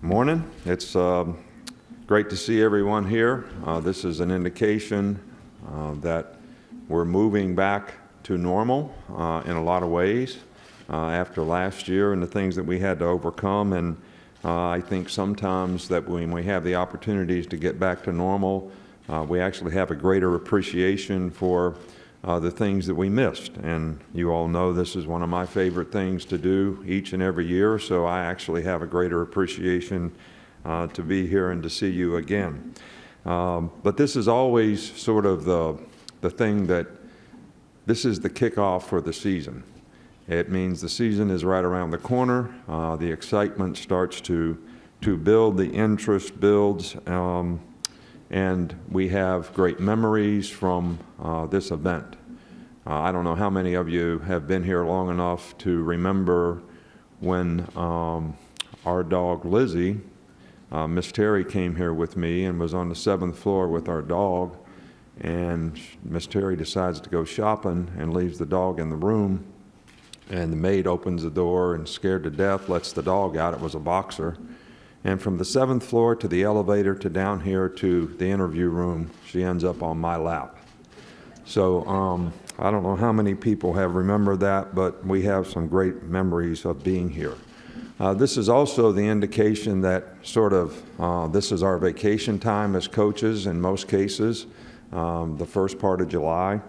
Morning. It's great to see everyone here. This is an indication that we're moving back to normal in a lot of ways after last year and the things that we had to overcome. And I think sometimes that when we have the opportunities to get back to normal, we actually have a greater appreciation for the things that we missed. And you all know this is one of my favorite things to do each and every year, so I actually have a greater appreciation to be here and to see you again. But this is always sort of the thing that this is the kickoff for the season. It means the season is right around the corner. The excitement starts to build, the interest builds, and we have great memories from this event. I don't know how many of you have been here long enough to remember when our dog Lizzie, Miss Terry, came here with me and was on the 7th floor with our dog, and Miss Terry decides to go shopping and leaves the dog in the room, and the maid opens the door and, scared to death, lets the dog out. It was a boxer. And from the 7th floor to the elevator to down here to the interview room, she ends up on my lap. So I don't know how many people have remembered that, but we have some great memories of being here. This is also the indication that sort of this is our vacation time as coaches in most cases, the first part of July,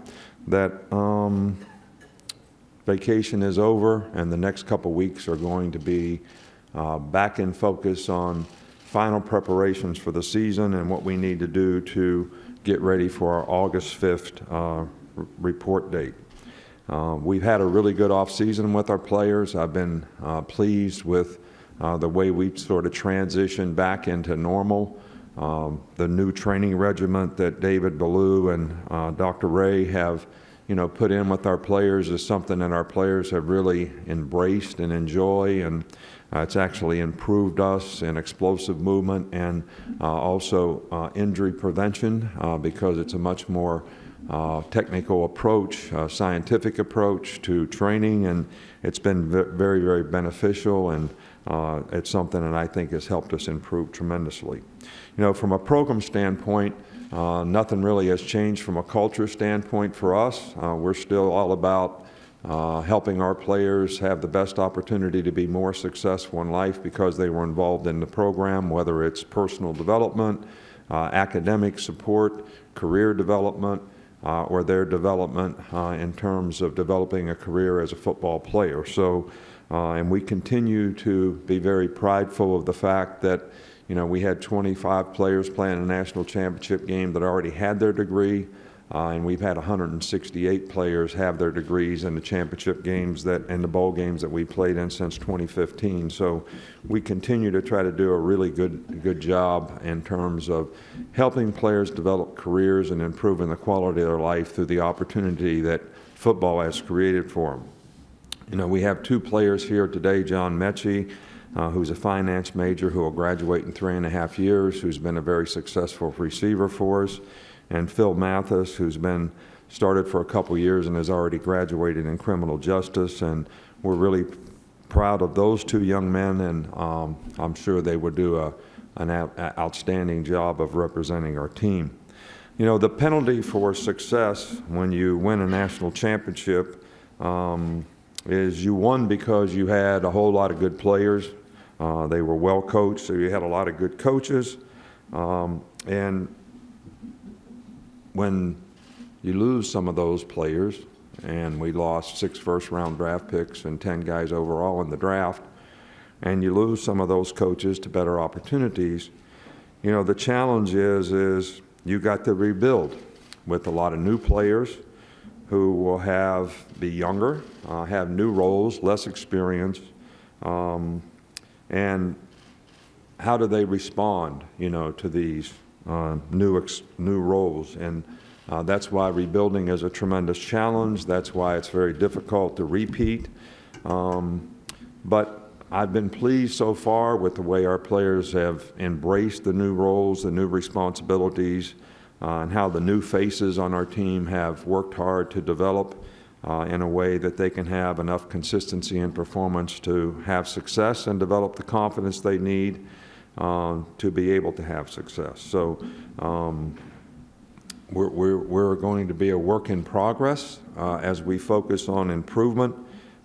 that vacation is over and the next couple weeks are going to be back in focus on final preparations for the season and what we need to do to get ready for our August 5th report date. We've had a really good off season with our players. I've been pleased with the way we've sort of transitioned back into normal. The new training regiment that David Ballou and Dr. Ray have put in with our players is something that our players have really embraced and enjoy, and it's actually improved us in explosive movement and also injury prevention because it's a much more technical approach, scientific approach to training, and it's been very, very beneficial, and it's something that I think has helped us improve tremendously. From a program standpoint, nothing really has changed from a culture standpoint for us. We're still all about helping our players have the best opportunity to be more successful in life because they were involved in the program, whether it's personal development, academic support, career development, or their development in terms of developing a career as a football player. So, and we continue to be very prideful of the fact that we had 25 players playing a national championship game that already had their degree, and we've had 168 players have their degrees in the championship games and the bowl games that we played in since 2015. So we continue to try to do a really good job in terms of helping players develop careers and improving the quality of their life through the opportunity that football has created for them. We have 2 players here today, John Mechie, who's a finance major who will graduate in 3.5 years, who's been a very successful receiver for us, and Phil Mathis, who's been started for a couple years and has already graduated in criminal justice. And we're really proud of those 2 young men, and I'm sure they would do an outstanding job of representing our team. The penalty for success when you win a national championship is you won because you had a whole lot of good players. They were well coached, so you had a lot of good coaches. And when you lose some of those players, and we lost 6 first-round draft picks and 10 guys overall in the draft, and you lose some of those coaches to better opportunities, the challenge is you got to rebuild with a lot of new players who will be younger, have new roles, less experience, and how do they respond, to these new roles? And that's why rebuilding is a tremendous challenge. That's why it's very difficult to repeat. But I've been pleased so far with the way our players have embraced the new roles, the new responsibilities, and how the new faces on our team have worked hard to develop in a way that they can have enough consistency and performance to have success and develop the confidence they need to be able to have success. So we're going to be a work in progress as we focus on improvement,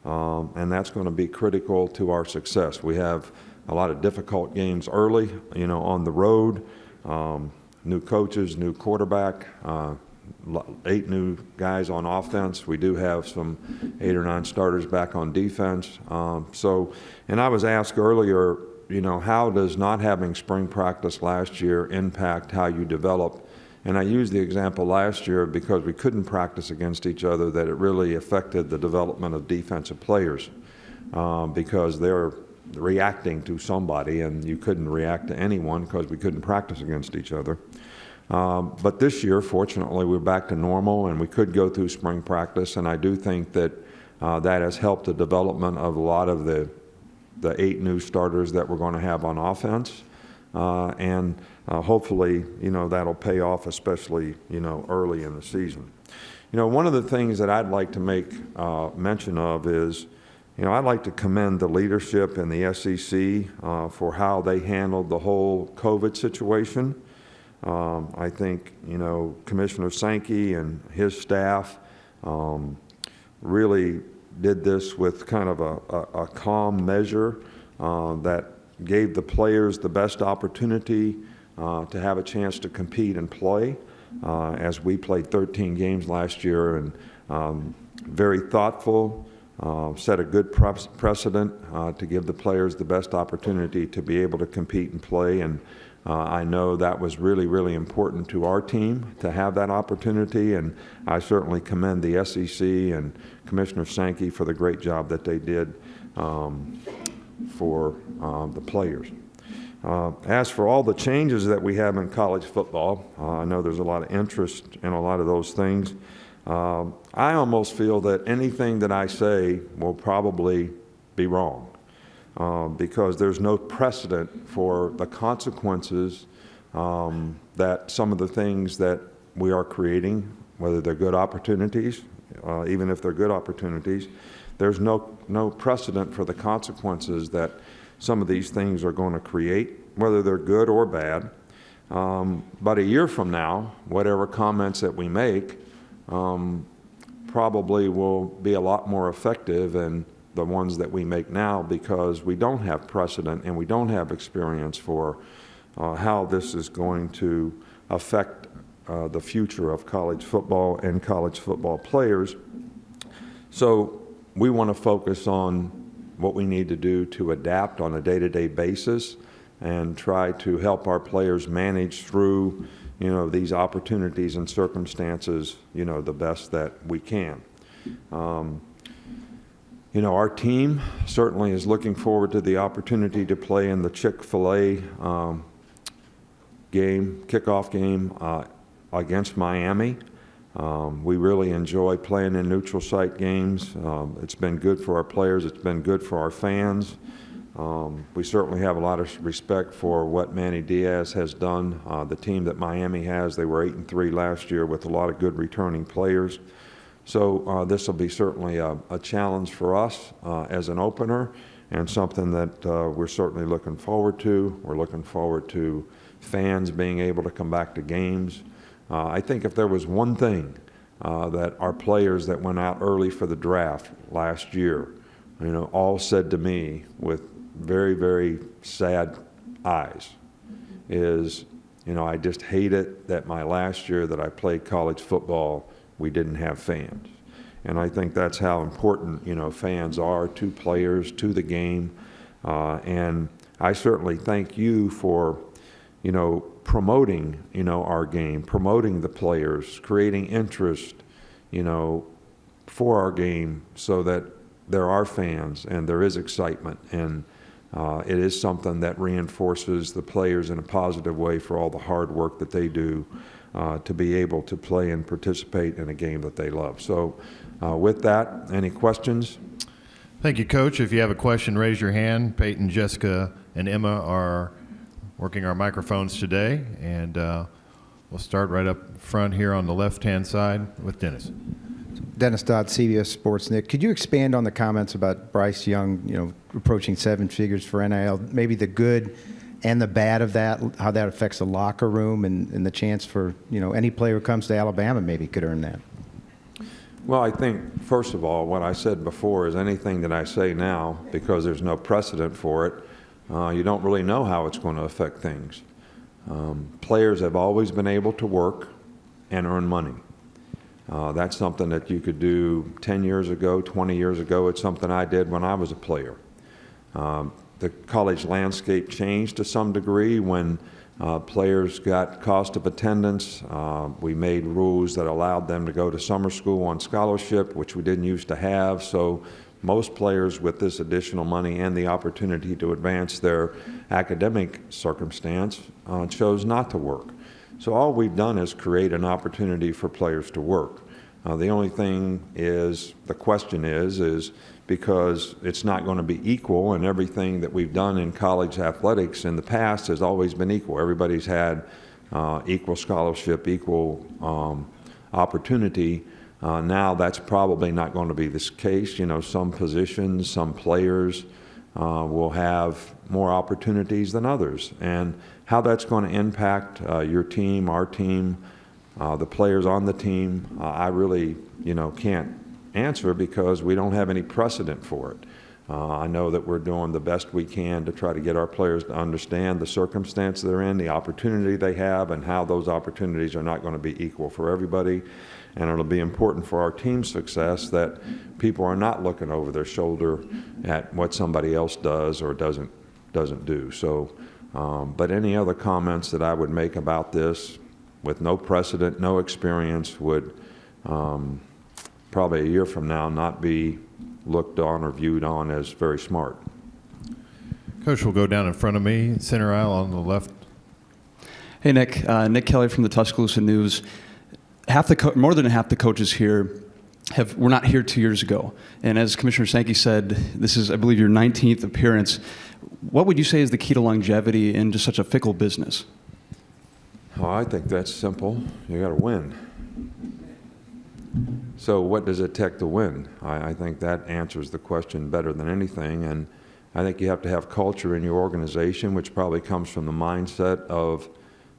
and that's going to be critical to our success. We have a lot of difficult games early, on the road, new coaches, new quarterback, 8 new guys on offense. We do have some 8 or 9 starters back on defense. And I was asked earlier, how does not having spring practice last year impact how you develop? And I used the example last year because we couldn't practice against each other, that it really affected the development of defensive players because they're reacting to somebody, and you couldn't react to anyone because we couldn't practice against each other. But this year, fortunately, we're back to normal, and we could go through spring practice, and I do think that that has helped the development of a lot of the 8 new starters that we're going to have on offense. And hopefully, that'll pay off, especially, early in the season. One of the things that I'd like to make mention of is, I'd like to commend the leadership in the SEC for how they handled the whole COVID situation. I think, Commissioner Sankey and his staff really did this with kind of a calm measure that gave the players the best opportunity to have a chance to compete and play, as we played 13 games last year, and very thoughtful, set a good precedent to give the players the best opportunity to be able to compete and play. And I know that was really, really important to our team to have that opportunity, and I certainly commend the SEC and Commissioner Sankey for the great job that they did for the players. As for all the changes that we have in college football, I know there's a lot of interest in a lot of those things. I almost feel that anything that I say will probably be wrong because there's no precedent for the consequences that some of the things that we are creating, whether they're good opportunities, even if they're good opportunities, there's no precedent for the consequences that some of these things are going to create, whether they're good or bad. But a year from now, whatever comments that we make probably will be a lot more effective than the ones that we make now, because we don't have precedent and we don't have experience for how this is going to affect the future of college football and college football players. So we want to focus on what we need to do to adapt on a day-to-day basis and try to help our players manage through these opportunities and circumstances, the best that we can. Our team certainly is looking forward to the opportunity to play in the Chick-fil-A kickoff game against Miami. We really enjoy playing in neutral site games. It's been good for our players. It's been good for our fans. We certainly have a lot of respect for what Manny Diaz has done. The team that Miami has, they were 8-3 last year with a lot of good returning players. So this will be certainly a challenge for us as an opener, and something that we're certainly looking forward to. We're looking forward to fans being able to come back to games. I think if there was one thing that our players that went out early for the draft last year, all said to me with very, very sad eyes is, I just hate it that my last year that I played college football, we didn't have fans. And I think that's how important, fans are to players, to the game. And I certainly thank you for, promoting, our game, promoting the players, creating interest, for our game so that there are fans and there is excitement. And it is something that reinforces the players in a positive way for all the hard work that they do to be able to play and participate in a game that they love. So with that, any questions? Thank you, Coach. If you have a question, raise your hand. Peyton, Jessica, and Emma are working our microphones today, and we'll start right up front here on the left-hand side with Dennis. Dennis Dodd, CBS Sports. Nick, could you expand on the comments about Bryce Young, approaching 7 figures for NIL, maybe the good and the bad of that, how that affects the locker room and the chance for, any player who comes to Alabama maybe could earn that? Well, I think, first of all, what I said before is anything that I say now, because there's no precedent for it, you don't really know how it's going to affect things. Players have always been able to work and earn money. That's something that you could do 10 years ago, 20 years ago. It's something I did when I was a player. The college landscape changed to some degree when players got cost of attendance. We made rules that allowed them to go to summer school on scholarship, which we didn't used to have. So most players with this additional money and the opportunity to advance their academic circumstance chose not to work. So all we've done is create an opportunity for players to work. The only thing is, the question is because it's not going to be equal, and everything that we've done in college athletics in the past has always been equal. Everybody's had equal scholarship, equal opportunity. Now that's probably not going to be the case. Some positions, some players will have more opportunities than others. And how that's going to impact your team, our team, the players on the team, I really, can't answer because we don't have any precedent for it. I know that we're doing the best we can to try to get our players to understand the circumstance they're in, the opportunity they have, and how those opportunities are not going to be equal for everybody. And it'll be important for our team's success that people are not looking over their shoulder at what somebody else does or doesn't do. So, but any other comments that I would make about this with no precedent, no experience, would probably a year from now not be looked on or viewed on as very smart. Coach will go down in front of me, center aisle on the left. Hey, Nick. Nick Kelly from the Tuscaloosa News. More than half the coaches here were not here 2 years ago. And as Commissioner Sankey said, this is, I believe, your 19th appearance. What would you say is the key to longevity in just such a fickle business? Oh, I think that's simple. You got to win. So what does it take to win? I think that answers the question better than anything. And I think you have to have culture in your organization, which probably comes from the mindset of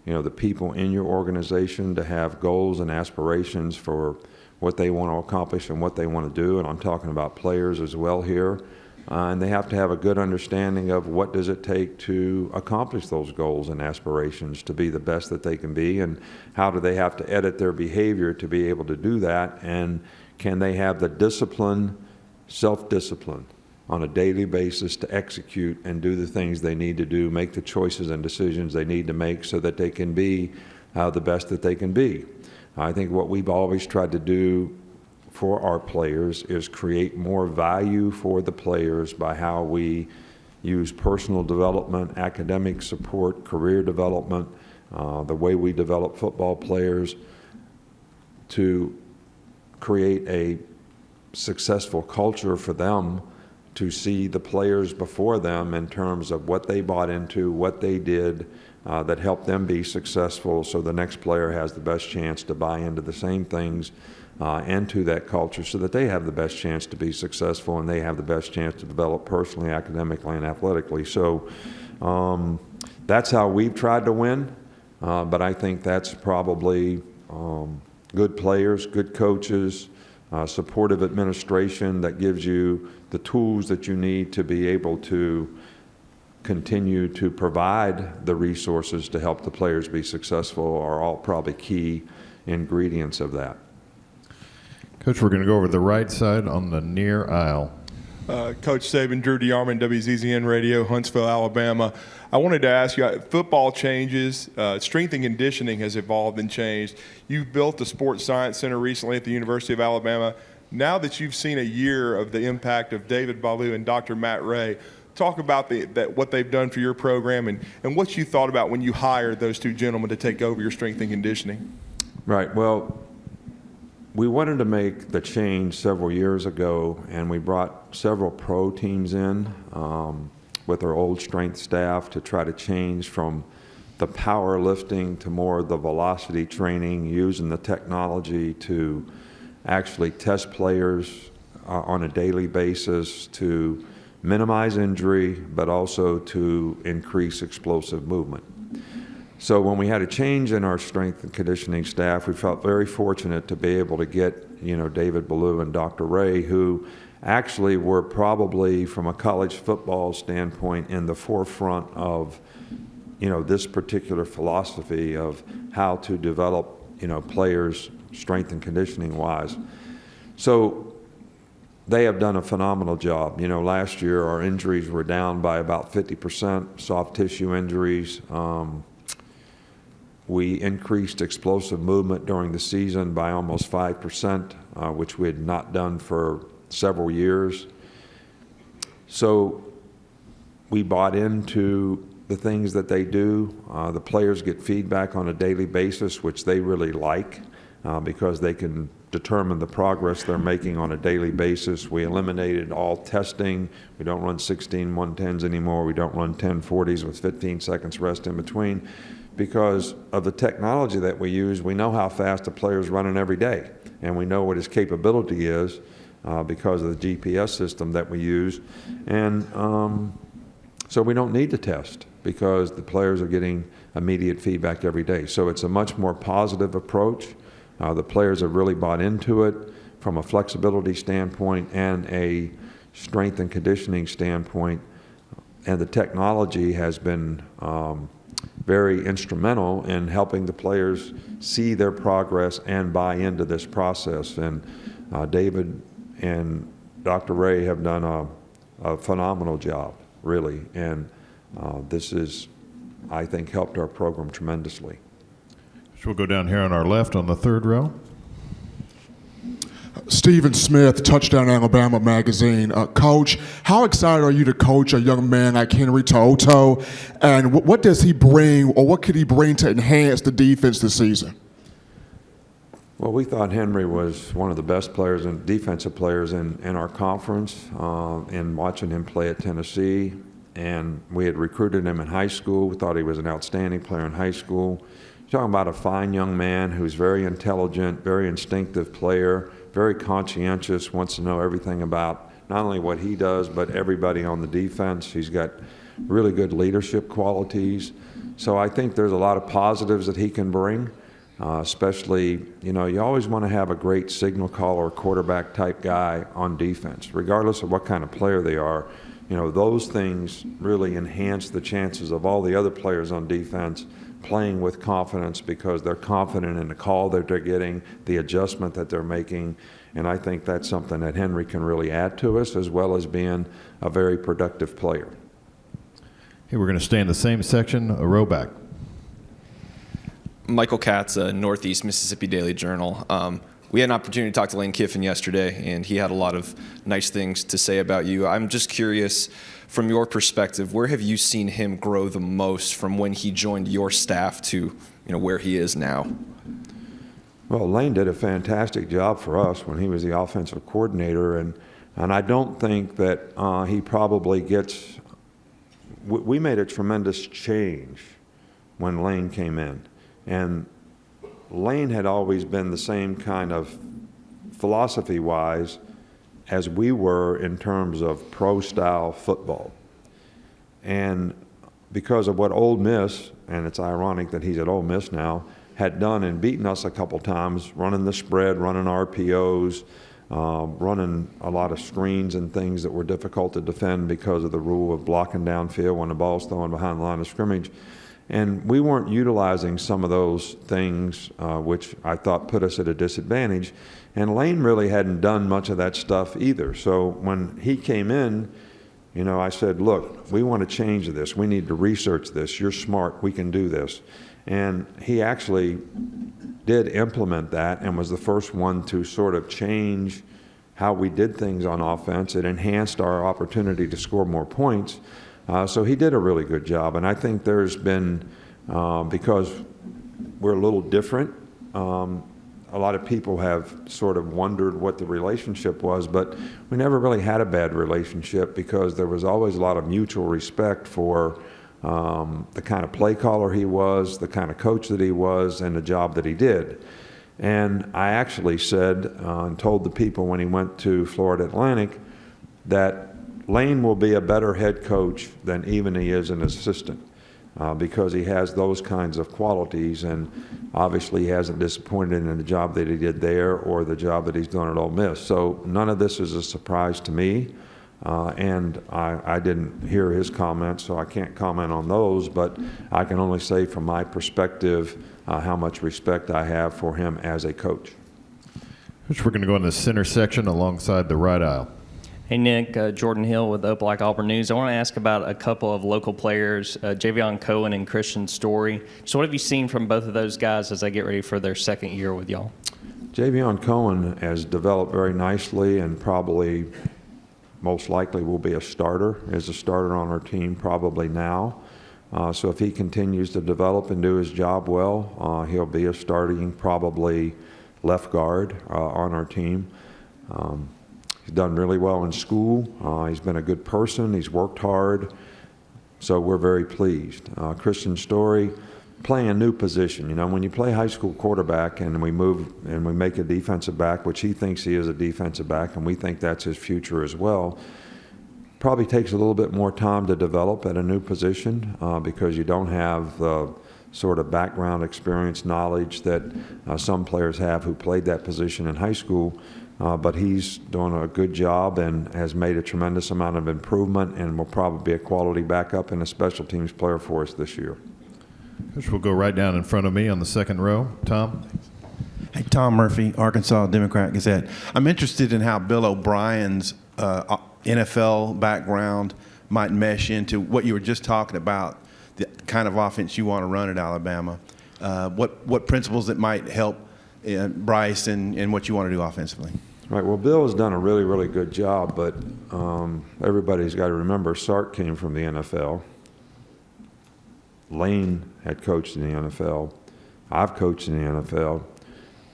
the people in your organization to have goals and aspirations for what they want to accomplish and what they want to do. And I'm talking about players as well here. And they have to have a good understanding of what does it take to accomplish those goals and aspirations to be the best that they can be, and how do they have to edit their behavior to be able to do that, and can they have the discipline, self-discipline on a daily basis to execute and do the things they need to do, make the choices and decisions they need to make so that they can be the best that they can be. I think what we've always tried to do for our players is create more value for the players by how we use personal development, academic support, career development, the way we develop football players to create a successful culture for them to see the players before them in terms of what they bought into, what they did that helped them be successful, so the next player has the best chance to buy into the same things and to that culture so that they have the best chance to be successful and they have the best chance to develop personally, academically, and athletically. So that's how we've tried to win, but I think that's probably good players, good coaches, supportive administration that gives you the tools that you need to be able to continue to provide the resources to help the players be successful are all probably key ingredients of that. Coach, we're going to go over the right side on the near aisle. Coach Saban, Drew DeArmond, WZZN Radio, Huntsville, Alabama. I wanted to ask you, football changes, strength and conditioning has evolved and changed. You've built the Sports Science Center recently at the University of Alabama. Now that you've seen a year of the impact of David Ballou and Dr. Matt Ray, talk about what they've done for your program and what you thought about when you hired those two gentlemen to take over your strength and conditioning. Right. Well, we wanted to make the change several years ago, and we brought several pro teams in with our old strength staff to try to change from the powerlifting to more of the velocity training, using the technology to actually test players on a daily basis, to minimize injury, but also to increase explosive movement. So when we had a change in our strength and conditioning staff, we felt very fortunate to be able to get, David Ballou and Dr. Ray, who actually were probably, from a college football standpoint, in the forefront of, this particular philosophy of how to develop, players strength and conditioning wise. So they have done a phenomenal job. Last year our injuries were down by about 50%, soft tissue injuries. We increased explosive movement during the season by almost 5%, which we had not done for several years. So we bought into the things that they do. The players get feedback on a daily basis, which they really like, because they can determine the progress they're making on a daily basis. We eliminated all testing. We don't run 16 110s anymore. We don't run 1040s with 15 seconds rest in between. Because of the technology that we use, we know how fast a player's running every day, and we know what his capability is because of the GPS system that we use. And so we don't need to test because the players are getting immediate feedback every day. So it's a much more positive approach. The players have really bought into it from a flexibility standpoint and a strength and conditioning standpoint. And the technology has been very instrumental in helping the players see their progress and buy into this process. And David and Dr. Ray have done a phenomenal job, really. And this is, I think, helped our program tremendously. So we'll go down here on our left on the third row. Stephen Smith, Touchdown Alabama magazine. Coach, how excited are you to coach a young man like Henry To'oTo'o, and what does he bring, or what could he bring to enhance the defense this season? Well, we thought Henry was one of the best players and defensive players in our conference, in watching him play at Tennessee. And we had recruited him in high school. We thought he was an outstanding player in high school. You're talking about a fine young man who's very intelligent, very instinctive player, very conscientious, wants to know everything about not only what he does, but everybody on the defense. He's got really good leadership qualities. So I think there's a lot of positives that he can bring, especially, you always want to have a great signal caller, quarterback type guy on defense, regardless of what kind of player they are. Those things really enhance the chances of all the other players on defense playing with confidence because they're confident in the call that they're getting, the adjustment that they're making, and I think that's something that Henry can really add to us, as well as being a very productive player. Hey, we're going to stay in the same section, a row back. Michael Katz, Northeast Mississippi Daily Journal. We had an opportunity to talk to Lane Kiffin yesterday, and he had a lot of nice things to say about you. I'm just curious, from your perspective, where have you seen him grow the most from when he joined your staff to where he is now? Well, Lane did a fantastic job for us when he was the offensive coordinator, and I don't think that he probably gets – we made a tremendous change when Lane came in. And Lane had always been the same kind of philosophy-wise as we were in terms of pro-style football. And because of what Ole Miss, and it's ironic that he's at Ole Miss now, had done and beaten us a couple times, running the spread, running RPOs, running a lot of screens and things that were difficult to defend because of the rule of blocking downfield when the ball's thrown behind the line of scrimmage. And we weren't utilizing some of those things, which I thought put us at a disadvantage. And Lane really hadn't done much of that stuff either. So when he came in, I said, look, we want to change this. We need to research this. You're smart. We can do this. And he actually did implement that and was the first one to sort of change how we did things on offense. It enhanced our opportunity to score more points. So he did a really good job. And I think there's been, because we're a little different, a lot of people have sort of wondered what the relationship was, but we never really had a bad relationship because there was always a lot of mutual respect for the kind of play caller he was, the kind of coach that he was, and the job that he did. And I actually said and told the people when he went to Florida Atlantic that Lane will be a better head coach than even he is an assistant because he has those kinds of qualities, and obviously he hasn't disappointed in the job that he did there or the job that he's done at Ole Miss. So none of this is a surprise to me, and I didn't hear his comments, so I can't comment on those, but I can only say from my perspective how much respect I have for him as a coach. Which we're going to go in the center section alongside the right aisle. Hey, Nick, Jordan Hill with Opelika Auburn News. I want to ask about a couple of local players, Javion Cohen and Christian Story. So what have you seen from both of those guys as they get ready for their second year with y'all? Javion Cohen has developed very nicely and probably most likely will be a starter on our team probably now. So if he continues to develop and do his job well, he'll be a starting probably left guard on our team. He's done really well in school. He's been a good person. He's worked hard. So we're very pleased. Christian Story, playing a new position. You know, when you play high school quarterback and we move and we make a defensive back, which he thinks he is a defensive back, and we think that's his future as well, probably takes a little bit more time to develop at a new position because you don't have the sort of background experience, knowledge that some players have who played that position in high school. But he's doing a good job and has made a tremendous amount of improvement and will probably be a quality backup and a special teams player for us this year. Which will go right down in front of me on the second row. Tom? Hey, Tom Murphy, Arkansas Democrat Gazette. I'm interested in how Bill O'Brien's NFL background might mesh into what you were just talking about, the kind of offense you want to run at Alabama. What principles that might help Bryce and what you want to do offensively? Right. Well, Bill has done a really, really good job, but everybody's got to remember Sark came from the NFL. Lane had coached in the NFL. I've coached in the NFL.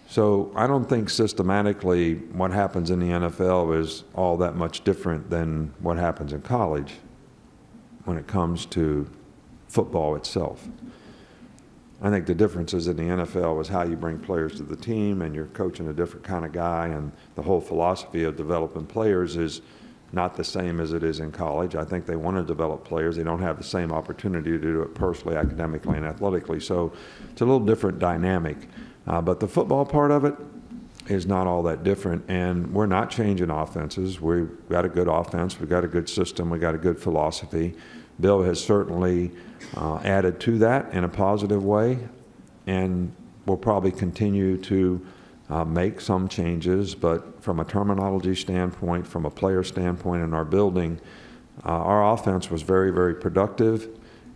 So I don't think systematically what happens in the NFL is all that much different than what happens in college when it comes to football itself. I think the differences in the NFL is how you bring players to the team, and you're coaching a different kind of guy, and the whole philosophy of developing players is not the same as it is in college. I think they want to develop players. They don't have the same opportunity to do it personally, academically, and athletically. So it's a little different dynamic. But the football part of it is not all that different, and we're not changing offenses. We've got a good offense. We've got a good system. We've got a good philosophy. Bill has certainly added to that in a positive way, and we'll probably continue to make some changes, but from a terminology standpoint, from a player standpoint in our building, our offense was very, very productive,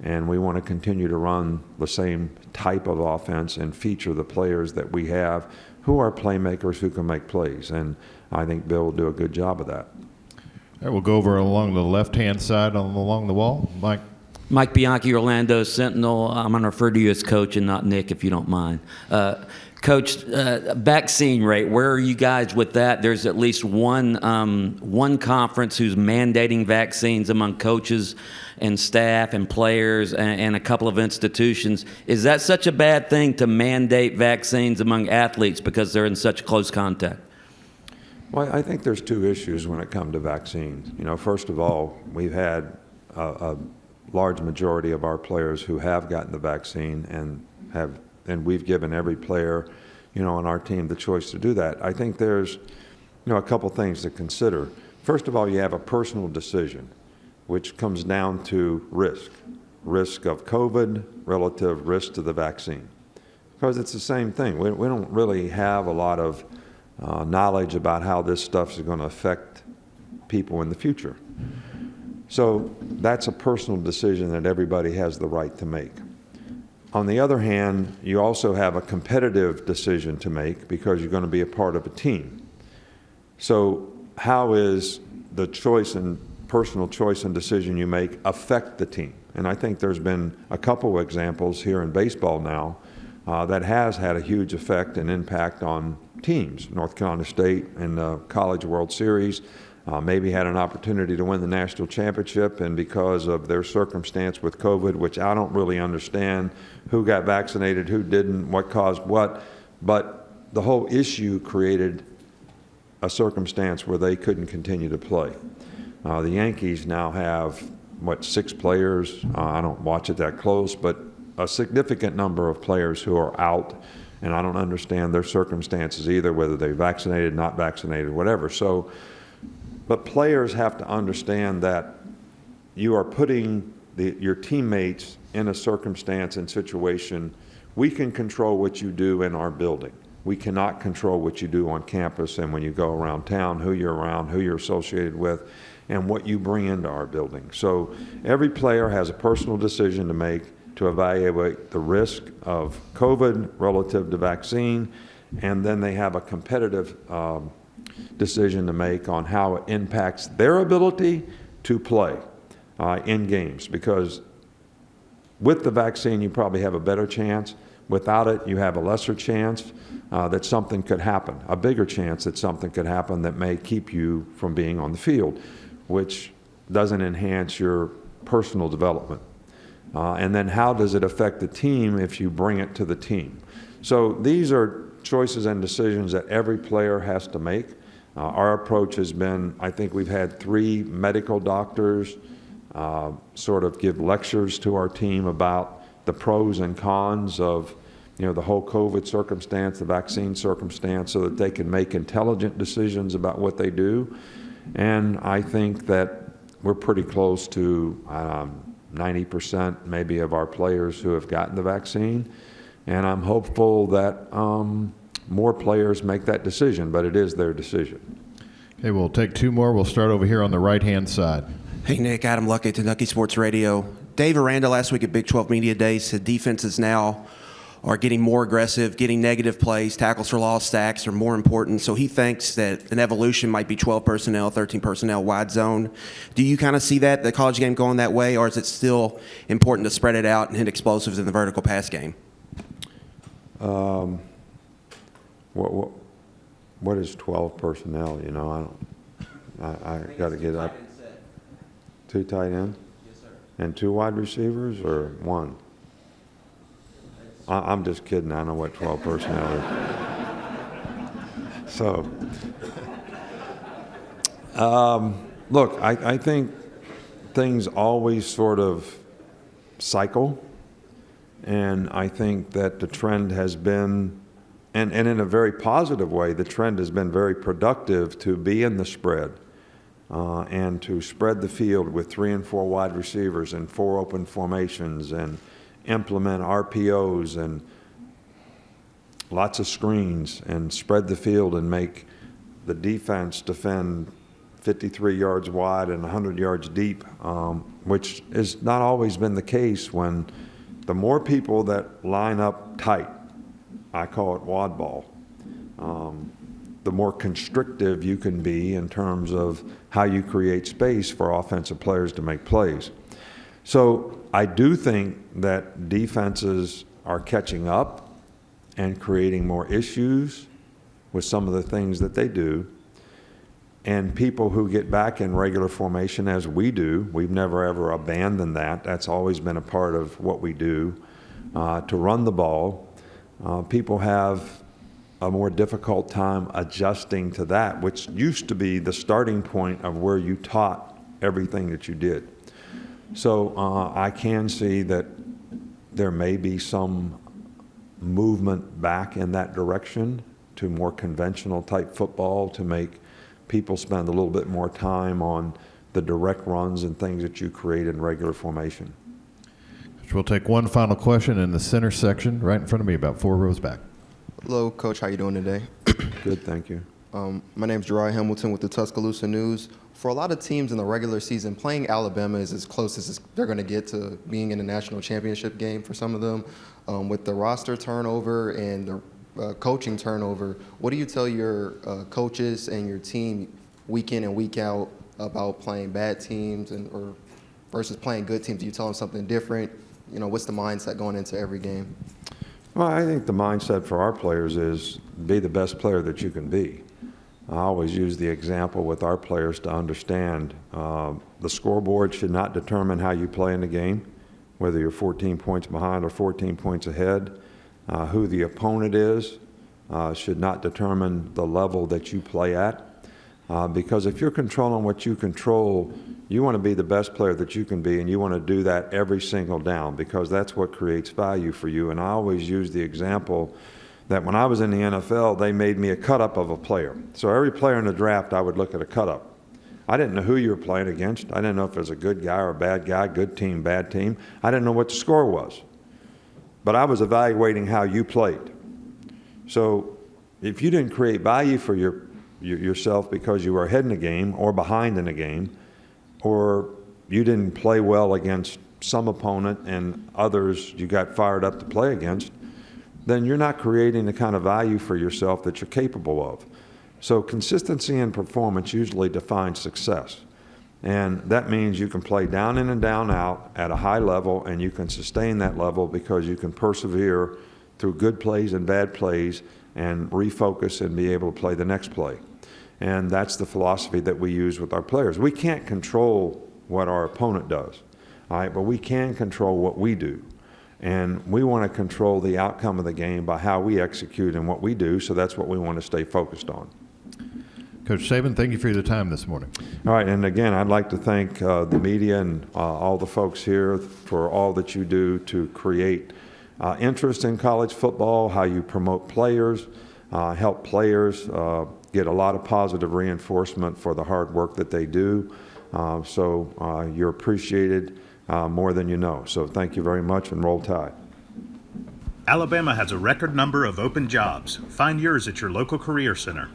and we want to continue to run the same type of offense and feature the players that we have who are playmakers who can make plays, and I think Bill will do a good job of that. All right, we'll go over along the left-hand side along the wall. Mike. Mike Bianchi, Orlando Sentinel. I'm going to refer to you as Coach and not Nick, if you don't mind. Coach, vaccine rate, where are you guys with that? There's at least one conference who's mandating vaccines among coaches and staff and players and a couple of institutions. Is that such a bad thing to mandate vaccines among athletes because they're in such close contact? Well, I think there's two issues when it comes to vaccines. You know, first of all, we've had a large majority of our players who have gotten the vaccine and we've given every player, you know, on our team the choice to do that. I think there's, you know, a couple things to consider. First of all, you have a personal decision, which comes down to risk of COVID relative risk to the vaccine, because it's the same thing. We don't really have a lot of knowledge about how this stuff is going to affect people in the future. So that's a personal decision that everybody has the right to make. On the other hand, you also have a competitive decision to make because you're going to be a part of a team. So how is the choice and personal choice and decision you make affect the team? And I think there's been a couple of examples here in baseball now that has had a huge effect and impact on teams. North Carolina State in the College World Series maybe had an opportunity to win the national championship, and because of their circumstance with COVID, which I don't really understand who got vaccinated, who didn't, what caused what, but the whole issue created a circumstance where they couldn't continue to play. The Yankees now have, 6 players? I don't watch it that close, but a significant number of players who are out, and I don't understand their circumstances either, whether they're vaccinated, not vaccinated, whatever. So, but players have to understand that you are putting your teammates in a circumstance and situation. We can control what you do in our building. We cannot control what you do on campus and when you go around town, who you're around, who you're associated with, and what you bring into our building. So every player has a personal decision to make to evaluate the risk of COVID relative to vaccine, and then they have a competitive decision to make on how it impacts their ability to play in games. Because with the vaccine, you probably have a better chance. Without it, you have a lesser chance that something could happen, a bigger chance that something could happen that may keep you from being on the field, which doesn't enhance your personal development. And then how does it affect the team if you bring it to the team? So these are choices and decisions that every player has to make. Our approach has been, I think we've had 3 medical doctors sort of give lectures to our team about the pros and cons of the whole COVID circumstance, the vaccine circumstance, so that they can make intelligent decisions about what they do. And I think that we're pretty close to 90% maybe of our players who have gotten the vaccine. And I'm hopeful that more players make that decision, but it is their decision. Okay, we'll take 2 more. We'll start over here on the right-hand side. Hey, Nick, Adam Luckett, Kentucky Sports Radio. Dave Aranda last week at Big 12 Media Day said defenses now are getting more aggressive, getting negative plays, tackles for loss, sacks are more important. So he thinks that an evolution might be 12 personnel, 13 personnel, wide zone. Do you kind of see the college game going that way, or is it still important to spread it out and hit explosives in the vertical pass game? What is 12 personnel? I got to get up. 2 tight ends? Yes, sir. And 2 wide receivers, or 1? I'm just kidding. I know what 12 personnel is. So, look, I think things always sort of cycle, and I think that the trend has been, and in a very positive way, the trend has been very productive to be in the spread. And to spread the field with 3 and 4 wide receivers and 4 open formations and implement RPOs and lots of screens and spread the field and make the defense defend 53 yards wide and 100 yards deep, which has not always been the case. When the more people that line up tight, I call it wad ball, the more constrictive you can be in terms of how you create space for offensive players to make plays. So I do think that defenses are catching up and creating more issues with some of the things that they do. And people who get back in regular formation, as we do, we've never ever abandoned that. That's always been a part of what we do, to run the ball. People have a more difficult time adjusting to that, which used to be the starting point of where you taught everything that you did. So I can see that there may be some movement back in that direction to more conventional type football, to make people spend a little bit more time on the direct runs and things that you create in regular formation. We'll take 1 final question in the center section, right in front of me, about 4 rows back. Hello, Coach. How you doing today? Good, thank you. My name's Gerard Hamilton with the Tuscaloosa News. For a lot of teams in the regular season, playing Alabama is as close as they're going to get to being in a national championship game for some of them. With the roster turnover and the coaching turnover, what do you tell your coaches and your team week in and week out about playing bad teams or versus playing good teams? Do you tell them something different? What's the mindset going into every game? Well, I think the mindset for our players is be the best player that you can be. I always use the example with our players to understand the scoreboard should not determine how you play in the game, whether you're 14 points behind or 14 points ahead. Who the opponent is should not determine the level that you play at. Because if you're controlling what you control, you want to be the best player that you can be, and you want to do that every single down, because that's what creates value for you. And I always use the example that when I was in the NFL, they made me a cut-up of a player. So every player in the draft, I would look at a cut-up. I didn't know who you were playing against. I didn't know if it was a good guy or a bad guy, good team, bad team. I didn't know what the score was. But I was evaluating how you played. So if you didn't create value for yourself because you were ahead in the game or behind in the game, or you didn't play well against some opponent and others you got fired up to play against, then you're not creating the kind of value for yourself that you're capable of. So consistency in performance usually defines success. And that means you can play down in and down out at a high level, and you can sustain that level because you can persevere through good plays and bad plays and refocus and be able to play the next play. And that's the philosophy that we use with our players. We can't control what our opponent does, all right, but we can control what we do. And we want to control the outcome of the game by how we execute and what we do, so that's what we want to stay focused on. Coach Saban, thank you for your time this morning. All right, and again, I'd like to thank the media and all the folks here for all that you do to create interest in college football, how you promote players, help players get a lot of positive reinforcement for the hard work that they do. So you're appreciated more than you know. So thank you very much, and roll tide. Alabama has a record number of open jobs. Find yours at your local career center.